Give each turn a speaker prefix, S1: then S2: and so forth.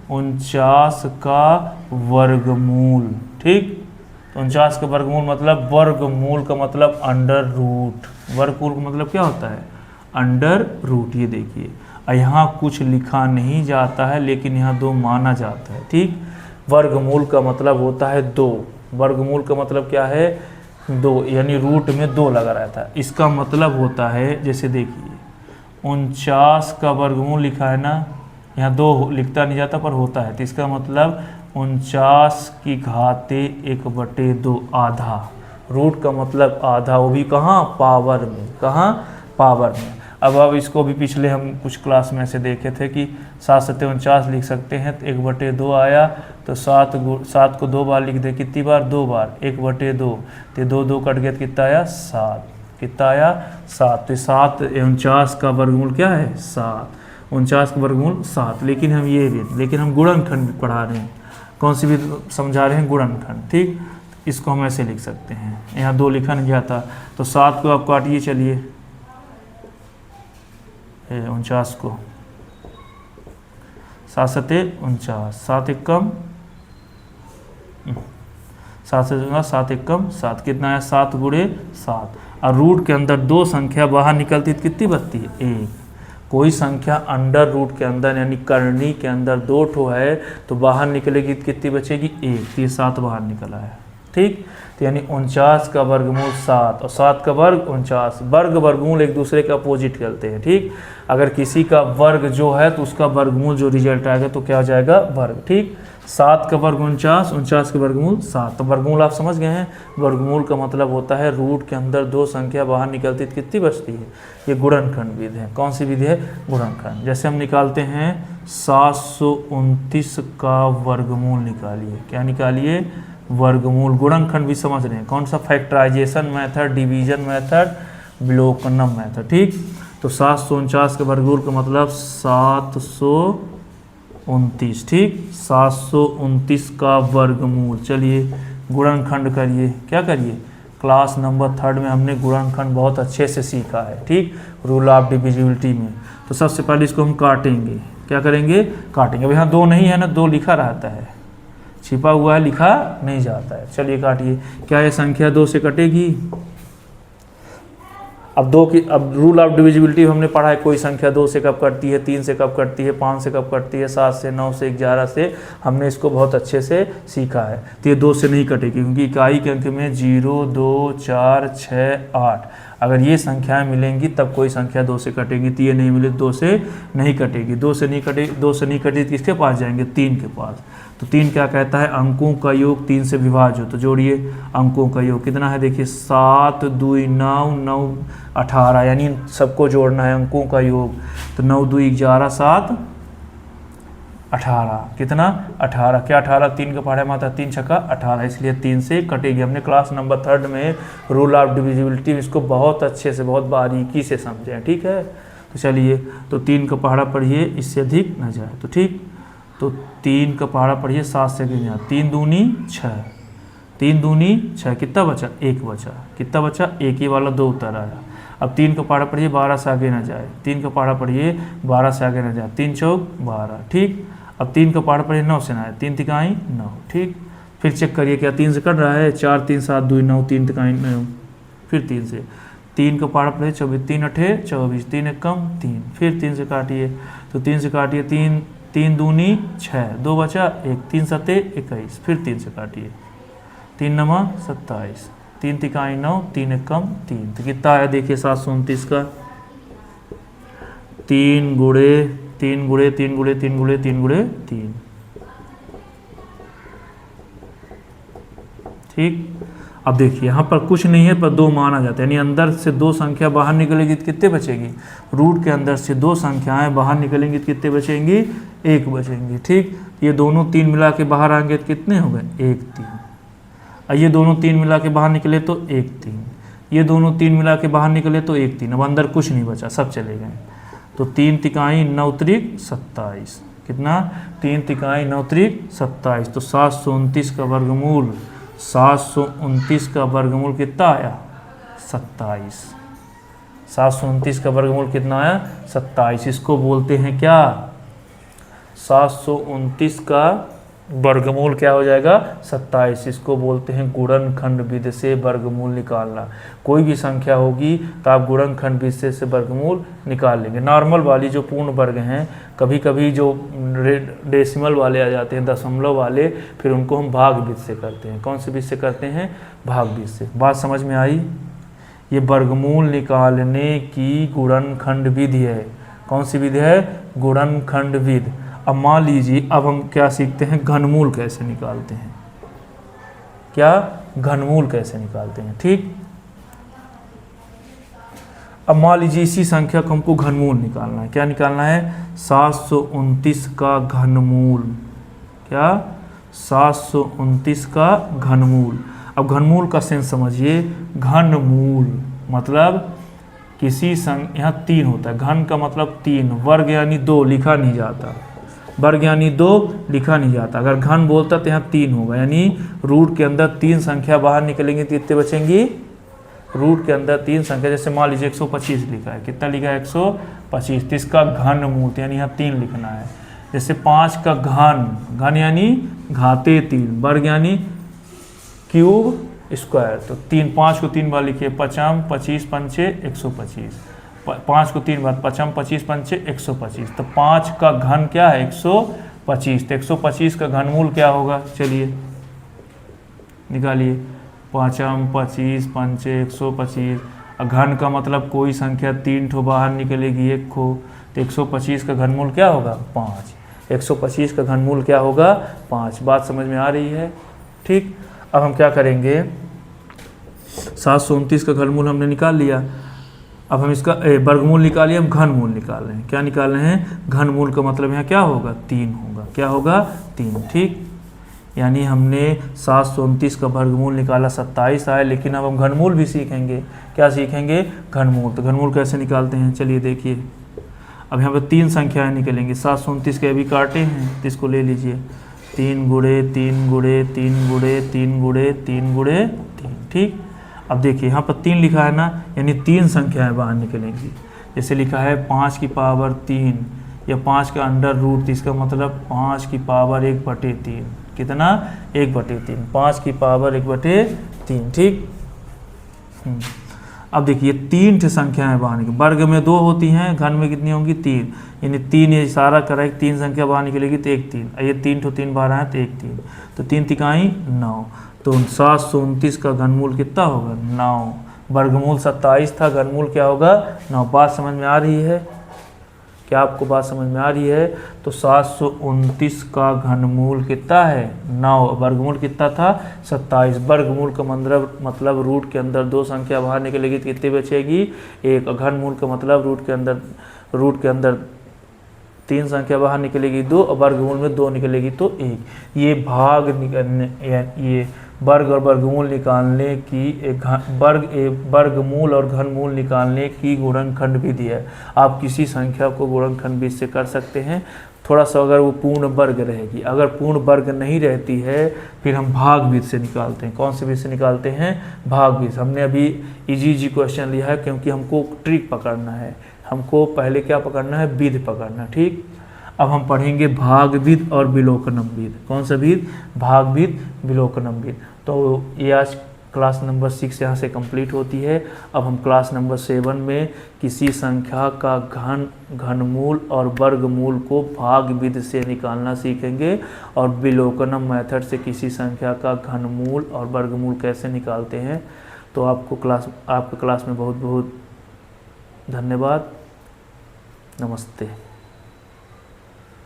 S1: 49 का वर्गमूल। ठीक, तो 49 का वर्गमूल मतलब, वर्गमूल का मतलब अंडर रूट, वर्गमूल का मतलब क्या होता है, अंडर रूट। ये देखिए यहाँ कुछ लिखा नहीं जाता है लेकिन यहाँ 2 माना जाता है। ठीक, वर्गमूल का मतलब होता है 2, वर्गमूल का मतलब क्या है 2, यानी रूट में 2 लगा रहता है। इसका मतलब होता है, जैसे देखिए 49 का वर्गमूल लिखा है ना, यहाँ 2 लिखता नहीं जाता पर होता है, तो इसका मतलब 49 की घाते 1/2, आधा। रूट का मतलब आधा, वो भी कहाँ, पावर में, कहाँ, पावर में। अब इसको भी पिछले हम कुछ क्लास में ऐसे देखे थे कि 7 सत्ते 49 लिख सकते हैं, तो 1/2 आया, तो 7 को 2 बार लिख दे, कितनी बार, 2 बार, 1/2, तो 2 कट गया, तो कितना आया, 7, कितना आया, 7। तो 7 49 का वर्गमूल क्या है, 7, 49 का वर्गमूल 7। लेकिन हम गुणनखंड पढ़ा रहे हैं, कौन सी भी समझा रहे हैं, गुणनखंड। ठीक, इसको हम ऐसे लिख सकते हैं, यहाँ 2 लिखा नहीं जाता, तो 7 को आप काटिए, चलिए 49 को, 7 सत्ते 49, 7 एकम 7 से 7 एकम 7, कितना है, 7 गुणे 7। और रूट के अंदर 2 संख्या बाहर निकलती है, कितनी बचती है, 1। कोई संख्या अंडर रूट के अंदर यानी करनी के अंदर 2 ठो है तो बाहर निकलेगी, कितनी बचेगी, 1, तो ये 7 बाहर निकला है। ठीक, तो यानी 49 का वर्गमूल 7 और 7 का वर्ग 49, वर्ग वर्गमूल एक दूसरे के अपोजिट करते हैं। ठीक, अगर किसी का वर्ग जो है तो उसका वर्गमूल जो रिजल्ट आएगा तो क्या हो जाएगा, वर्ग। ठीक, 7 का वर्ग 49, 49 का वर्गमूल 7। तो वर्गमूल आप समझ गए हैं, वर्गमूल का मतलब होता है रूट के अंदर 2 संख्या बाहर निकलती तो कितनी बचती है, ये गुणनखंड विधि है। कौन सी विधि है, गुणनखंड। जैसे हम निकालते हैं 729 का वर्गमूल निकालिए, क्या निकालिए, वर्गमूल। गुणनखंड भी समझ रहे हैं, कौन सा, फैक्टराइजेशन मेथड, डिवीजन मेथड, विलोपनम मेथड। ठीक, तो 749 के वर्गमूल का मतलब 729। ठीक, 729 का वर्गमूल। चलिए गुणनखंड करिए, क्या करिए, क्लास नंबर 3 में हमने गुणनखंड बहुत अच्छे से सीखा है। ठीक, रूल ऑफ डिविजिबिलिटी में। तो सबसे पहले इसको हम काटेंगे, क्या करेंगे, काटेंगे। अब यहाँ 2 नहीं है ना, 2 लिखा रहता है, छिपा हुआ है, लिखा नहीं जाता है। चलिए काटिए, क्या ये संख्या 2 से कटेगी, अब रूल ऑफ डिविजिबिलिटी हमने पढ़ा है, कोई संख्या 2 से कब कटती है, 3 से कब कटती है, 5 से कब कटती है, 7 से, 9 से, 11 से, हमने इसको बहुत अच्छे से सीखा है। तो ये 2 से नहीं कटेगी क्योंकि इकाई के अंक में 0, 2, 4, 6, 8 अगर ये संख्याएं मिलेंगी तब कोई संख्या 2 से कटेगी, तो ये नहीं मिले 2 से नहीं कटेगी। 2 से नहीं कटेगी तो किसके पास जाएंगे, 3 के पास। तो 3 क्या कहता है, अंकों का योग 3 से विभाज्य हो। तो जोड़िए अंकों का योग कितना है, देखिए 7, 2, 9, 9, 18, यानी सबको जोड़ना है अंकों का योग। तो 9, 2, 11, 7, 18, कितना 18, क्या 18, 3 का पहाड़ा माता 3 छक्का 18, इसलिए 3 से कटेगी। हमने क्लास नंबर 3 में रूल ऑफ डिविजिबिलिटी इसको बहुत अच्छे से, बहुत बारीकी से समझे। ठीक है, तो चलिए, तो 3 का पहाड़ा पढ़िए, इससे अधिक न जाए। तो ठीक, तो 3 का पहाड़ा पढ़िए, 7 से गिर जाए, 3 दूनी 6, 3 दूनी 6, कितना बचा, 1 बचा, कितना बचा, 1 ही वाला 2 उतर आया। अब 3 का पहाड़ा पढ़िए, 12 से आगे ना जाए, 3 का पहाड़ा पढ़िए, 12 से आगे ना जाए, 3 चौक 12। ठीक, अब 3 का पहाड़ा पढ़िए, 9 से ना आए, 3 तिकाई 9। ठीक, फिर चेक करिए क्या 3 से कट रहा है, 4, 3, 7, 2, 9, 3 तिकाई 9, फिर 3 से, 3 का पहाड़ा पढ़िए 24, 3 अठे 24, 3 एकम 3, फिर 3 से काटिए, तो 3 से काटिए, 3 दूनी 6, 2 बचा 1, 3 सत्ते 21, फिर 3 से काटिए, 3 नमा 27, 3 तिकाई 9, 3 एकम 3, तो कितना आया देखिए 729 का। 3 गुणे 3 गुणे 3 गुणे 3 गुणे 3 गुणे 3। ठीक, अब देखिए यहाँ पर कुछ नहीं है पर 2 माना जाता है, यानी अंदर से 2 संख्या बाहर निकलेगी तो कितने बचेगी, रूट के अंदर से 2 संख्याएं बाहर निकलेंगी तो कितने बचेंगी, 1 बचेंगी। ठीक, ये दोनों 3 मिला के बाहर आएंगे तो कितने हो गए, 1, 3। ये दोनों 3 मिला के बाहर निकले तो 1, 3, ये दोनों 3 मिला के बाहर निकले तो 1, 3। अब अंदर कुछ नहीं बचा, सब चले गए। तो 3 तिकाई 9 त्रिक 27, कितना, 3 तिकाई 9 त्रिक 27। तो 729 का वर्गमूल, 729 का वर्गमूल कितना आया, 27। 729 का वर्गमूल कितना आया, 27। इसको बोलते हैं क्या, 729 का वर्गमूल क्या हो जाएगा 27। इसको बोलते हैं गुणनखंड विधि से वर्गमूल निकालना। कोई भी संख्या होगी तो आप गुणनखंड विधि से वर्गमूल निकाल लेंगे। नॉर्मल वाली जो पूर्ण वर्ग हैं, कभी कभी जो डेसिमल वाले आ जाते हैं, दशमलव वाले, फिर उनको हम भाग विधि से करते हैं। कौन सी विधि से करते हैं? भाग विधि से। बात समझ में आई? ये वर्गमूल निकालने की गुणनखंड विधि है। कौन सी विधि है? गुणनखंड विधि। अब मान लीजिए, अब हम क्या सीखते हैं? घनमूल कैसे निकालते हैं। क्या? घनमूल कैसे निकालते हैं। ठीक, अब मान लीजिए इसी संख्या को हमको घनमूल निकालना है। क्या निकालना है? 729 का घनमूल। क्या? 729 का घनमूल। अब घनमूल का सेंस समझिए। घनमूल मतलब किसी यहाँ 3 होता है। घन का मतलब 3, वर्ग यानी 2 लिखा नहीं जाता। वर्ग यानी 2 लिखा नहीं जाता। अगर घन बोलता तो यहाँ 3 होगा, यानी रूट के अंदर 3 संख्या बाहर निकलेंगी तो कितने बचेंगी? रूट के अंदर 3 संख्या। जैसे मान लीजिए 125 लिखा है। कितना लिखा है? 125। तो इसका घनमूल यानी यहाँ 3 लिखना है। जैसे 5 का घन, घन यानी घाते 3, वर्ग यानी क्यूब स्क्वायर। तो 5 को 3 बार लिखिए। 5 25 पंचे 125। 5 को 3 बार, 5 25 पंचे 125। तो 5 का घन क्या है? 125। तो 125 का घनमूल क्या होगा? चलिए निकालिए। 5 25 पंचे 125। घन का मतलब कोई संख्या 3 ठो बाहर निकलेगी, 1 खो। तो 125 का घनमूल क्या होगा? 5। 125 का घनमूल क्या होगा? 5। बात समझ में आ रही है? ठीक, अब हम क्या करेंगे? 729 का घनमूल हमने निकाल लिया। अब हम इसका वर्गमूल निकालिए, हम घनमूल निकाल रहे हैं। क्या निकाल रहे हैं? घनमूल का मतलब यहाँ क्या होगा? 3 होगा। क्या होगा? 3। ठीक, यानी हमने 729 का वर्गमूल निकाला, 27 आया। लेकिन अब हम घनमूल भी सीखेंगे। क्या सीखेंगे? घनमूल। तो घनमूल कैसे निकालते हैं? चलिए देखिए। अब यहाँ पर 3 संख्याएँ निकलेंगी। 729 के अभी काटे हैं तो इसको ले लीजिए। 3 गुणे 3 गुणे 3 गुणे 3 गुणे 3 गुणे 3। ठीक, अब देखिए यहाँ पर 3 लिखा है ना, यानी 3 संख्याएं बाहर निकलेंगी। जैसे लिखा है 5 की पावर 3 या 5 का अंडर रूट, तो इसका मतलब 5 की पावर 1/3। कितना? 1/3। 5 की पावर 1/3। ठीक, अब देखिए 3 संख्याएं बाहर निकलेंगी। वर्ग में 2 होती हैं, घन में कितनी होंगी? 3। यानी 3 ये इशारा करा है 3 संख्या बाहर निकलेगी तो 1 3। ये 3 ठो 3 बाहर आए तो 1 3। तो 3 तिकाई 9। तो 729 का घनमूल कितना होगा? 9। वर्गमूल 27 था, घनमूल क्या होगा? 9। बात समझ में आ रही है? क्या आपको बात समझ में आ रही है? तो 729 का घनमूल कितना है? 9। वर्गमूल कितना था? 27। वर्गमूल का मतलब रूट के अंदर 2 संख्या बाहर निकलेगी तो कितनी बचेगी? 1। घनमूल का मतलब रूट के अंदर 3 संख्या बाहर निकलेगी 2, और वर्गमूल में 2 निकलेगी तो 1। ये भाग निकलने, ये वर्ग और वर्गमूल निकालने की वर्गमूल और घनमूल निकालने की गुणनखंड विधि है। आप किसी संख्या को गुणनखंड विधि से कर सकते हैं। थोड़ा सा अगर वो पूर्ण वर्ग रहेगी, अगर पूर्ण वर्ग नहीं रहती है फिर हम भाग विधि से निकालते हैं। कौन सी विधि से निकालते हैं? भाग विधि। हमने अभी इजी क्वेश्चन लिया है क्योंकि हमको ट्रिक पकड़ना है। हमको पहले क्या पकड़ना है? विधि पकड़ना। ठीक, अब हम पढ़ेंगे भाग विधि और विलोकनम विधि। कौन सा विधि? भाग विधि, विलोकनम विधि। तो ये आज क्लास नंबर 6 यहाँ से कंप्लीट होती है। अब हम क्लास नंबर 7 में किसी संख्या का घनमूल और वर्गमूल को भाग विधि से निकालना सीखेंगे, और विलोकनम मेथड से किसी संख्या का घनमूल और वर्गमूल कैसे निकालते हैं। तो आपके क्लास में बहुत बहुत धन्यवाद। नमस्ते।